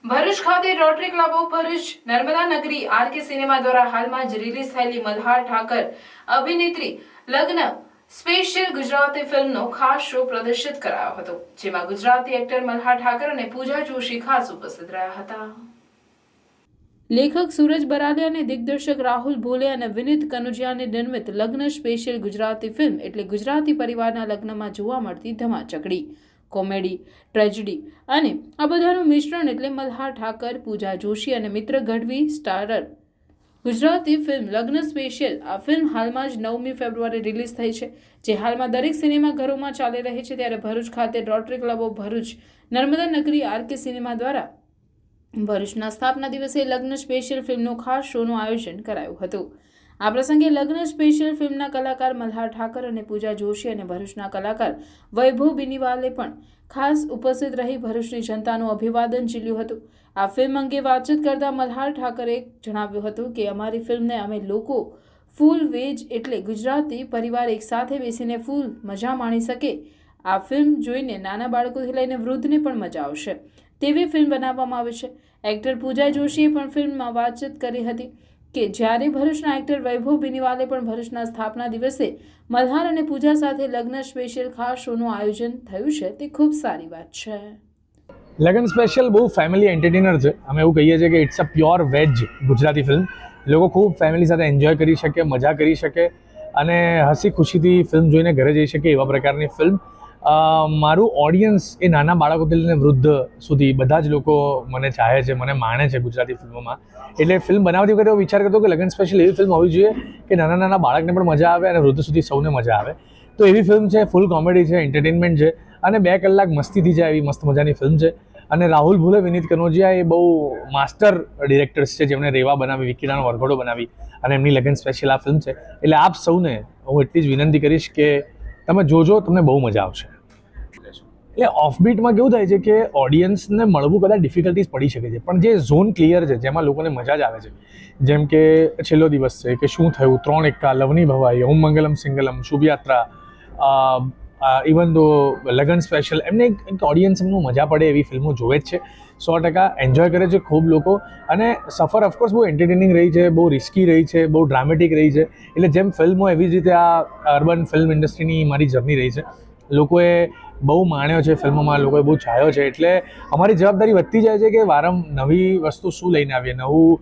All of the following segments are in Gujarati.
ભરૂચ ખાતે rotary club of Bharuch Narmada નગરી આરકે સિનેમા દ્વારા હાલમાં જ રિલીઝ થયેલી મલ્હાર ઠાકર અભિનેત્રી લગ્ન સ્પેશિયલ ગુજરાતી ફિલ્મનો ખાસ શો પ્રદર્શિત કરાયો હતો, જેમાં ગુજરાતી એક્ટર મલ્હાર ઠાકર અને પૂજા જોશી ખાસ ઉપસ્થિત રહ્યા હતા. લેખક સૂરજ બરાલિયા અને દિગ્દર્શક રાહુલ ભોલે અને વિનીત કનુજિયાની નિર્મિત લગ્ન સ્પેશિયલ ગુજરાતી ફિલ્મ એટલે ગુજરાતી પરિવારના લગ્નમાં જોવા મળતી ધમાચકડી, કોમેડી, ટ્રેજડી અને આ બધાનું મિશ્રણ એટલે મલ્હાર ઠાકર, પૂજા જોશી અને મિત્ર ગઢવી સ્ટારર ગુજરાતી ફિલ્મ લગ્ન સ્પેશિયલ. આ ફિલ્મ હાલમાં જ 9મી ફેબ્રુઆરી રિલીઝ થઈ છે, જે હાલમાં દરેક સિનેમાઘરોમાં ચાલી રહી છે. ત્યારે ભરૂચ ખાતે rotary club of Bharuch Narmada નગરી આરકે સિનેમા દ્વારા ભરૂચના સ્થાપના દિવસે લગ્ન સ્પેશિયલ ફિલ્મનો ખાસ શોનું આયોજન કરાયું હતું. આ પ્રસંગે લગ્ન સ્પેશિયલ ફિલ્મના કલાકાર મલ્હાર ઠાકર અને પૂજા જોશી અને ભરૂચના કલાકાર વૈભવ બિનીવાલે પણ ખાસ ઉપસ્થિત રહી ભરૂચની જનતાનું અભિવાદન ઝીલ્યું હતું. આ ફિલ્મ અંગે વાતચીત કરતા મલ્હાર ઠાકરે જણાવ્યું હતું કે અમારી ફિલ્મને અમે લોકો ફૂલ વેજ એટલે ગુજરાતી પરિવાર એકસાથે બેસીને ફૂલ મજા માણી શકે. આ ફિલ્મ જોઈને નાના બાળકોથી લઈને વૃદ્ધને પણ મજા આવશે તેવી ફિલ્મ બનાવવામાં આવી છે. એક્ટર પૂજા જોશીએ પણ ફિલ્મમાં વાતચીત કરી હતી કે જ્યારે ભરૂચના એક્ટર વૈભવ બિનીવાલે પણ ભરૂચના સ્થાપના દિવસે મલ્હાર અને પૂજા સાથે લગ્ન સ્પેશિયલ ખાસ શોનું આયોજન થયું છે, તે ખૂબ સારી વાત છે. લગ્ન સ્પેશિયલ બહુ ફેમિલી એન્ટરટેનર છે. અમે એવું કહીએ છીએ કે it's a pure veg Gujarati film. લોકો ખૂબ ફેમિલી સાથે એન્જોય કરી શકે, મજા કરી શકે અને હસી ખુશીથી ફિલ્મ જોઈને ઘરે જઈ શકે એવા પ્રકારની ફિલ્મ. મારું ઓડિયન્સ એ નાના બાળકોથી લઈને વૃદ્ધ સુધી બધા જ લોકો મને ચાહે છે, મને માણે છે ગુજરાતી ફિલ્મોમાં. એટલે ફિલ્મ બનાવતી વખતે એવો વિચાર કરતો કે લગ્ન સ્પેશિયલ એવી ફિલ્મ હોવી જોઈએ કે નાના નાના બાળકને પણ મજા આવે અને વૃદ્ધ સુધી સૌને મજા આવે. તો એવી ફિલ્મ છે, ફૂલ કોમેડી છે, એન્ટરટેનમેન્ટ છે અને 2 કલાક મસ્તીથી જાય એવી મસ્ત મજાની ફિલ્મ છે. અને રાહુલ ભોલે, વિનીત કનોજિયા એ બહુ માસ્ટર ડિરેક્ટર્સ છે, જેમણે રેવા બનાવી, વિકીડાનો વરઘોડો બનાવી અને એમની લગ્ન સ્પેશિયલ આ ફિલ્મ છે. એટલે આપ સૌને હું એટલી જ વિનંતી કરીશ કે તમે જોજો, તમને બહુ મજા આવશે. એટલે ઓફબીટમાં કેવું થાય છે કે ઓડિયન્સને મળવું કદાચ ડિફિકલ્ટીઝ પડી શકે છે, પણ જે ઝોન ક્લિયર છે, જેમાં લોકોને મજા જ આવે છે, જેમ કે છેલ્લો દિવસ છે, કે શું થયું, 3 એક્કા, લવની ભવાઈ, ઓમ મંગલમ સિંગલમ, શુભયાત્રા, ઇવન દો લગન સ્પેશિયલ, એમને એક ઓડિયન્સ એમનું મજા પડે એવી ફિલ્મો જોવે જ છે. 100% એન્જોય કરે છે ખૂબ લોકો. અને સફર ઓફકોર્સ બહુ એન્ટરટેનિંગ રહી છે, બહુ રિસ્કી રહી છે, બહુ ડ્રામેટિક રહી છે. એટલે જેમ ફિલ્મ હોય એવી જ રીતે આ અર્બન ફિલ્મ ઇન્ડસ્ટ્રીની મારી જર્ની રહી છે. લોકોએ બહુ માણ્યો છે ફિલ્મોમાં, લોકોએ બહુ ચાહ્યો છે. એટલે અમારી જવાબદારી વધતી જાય છે કે નવી વસ્તુ શું લઈને આવીએ, નવું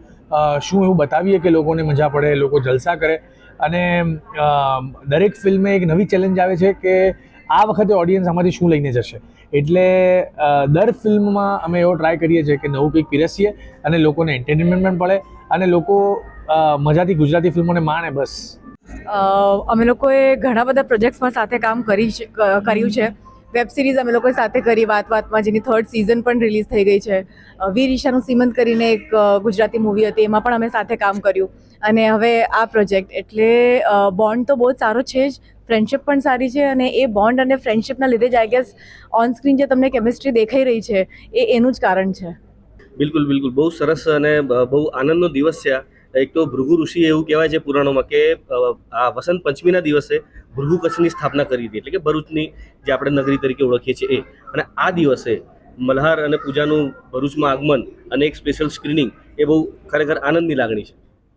શું એવું બતાવીએ કે લોકોને મજા પડે, લોકો જલસા કરે. અને દરેક ફિલ્મે એક નવી ચેલેન્જ આવે છે કે આ વખતે ઓડિયન્સ આમાંથી શું લઈને જશે. એટલે દર ફિલ્મમાં અમે એવો ટ્રાય કરીએ છીએ કે નવું કંઈક પીરસીએ અને લોકોને એન્ટરટેનમેન્ટ પણ પડે અને લોકો મજાથી ગુજરાતી ફિલ્મોને માણે. બસ અમે લોકોએ ઘણા બધા પ્રોજેક્ટ્સમાં સાથે કામ કર્યું છે. વેબ સિરીઝ અમે લોકોએ સાથે કરી વાતમાં, જેની 3rd સિઝન પણ રિલીઝ થઈ ગઈ છે. વીર ઈશાનું સીમંત કરીને એક ગુજરાતી મૂવી હતી, એમાં પણ અમે સાથે કામ કર્યું. અને હવે આ પ્રોજેક્ટ એટલે બોન્ડ તો બહુ જ સારો છે જ, ફ્રેન્ડશિપ પણ સારી છે. અને એ બોન્ડ અને ફ્રેન્ડશિપના લીધે જ આઈ ગેસ ઓન સ્ક્રીન જે તમને કેમિસ્ટ્રી દેખાઈ રહી છે એનું જ કારણ છે. બિલકુલ બિલકુલ, બહુ સરસ અને બહુ આનંદનો દિવસ છે આ. એક તો ભૃગુ ઋષિએ એવું કહેવાય છે પુરાણોમાં કે આ વસંત પંચમીના દિવસે ભૃગુ કચ્છની સ્થાપના કરી હતી, એટલે કે ભરૂચની જે આપણે નગરી તરીકે ઓળખીએ છીએ એ. અને આ દિવસે મલ્હાર અને પૂજાનું ભરૂચમાં આગમન અને એક સ્પેશિયલ સ્ક્રીનિંગ એ બહુ ખરેખર આનંદની લાગણી છે.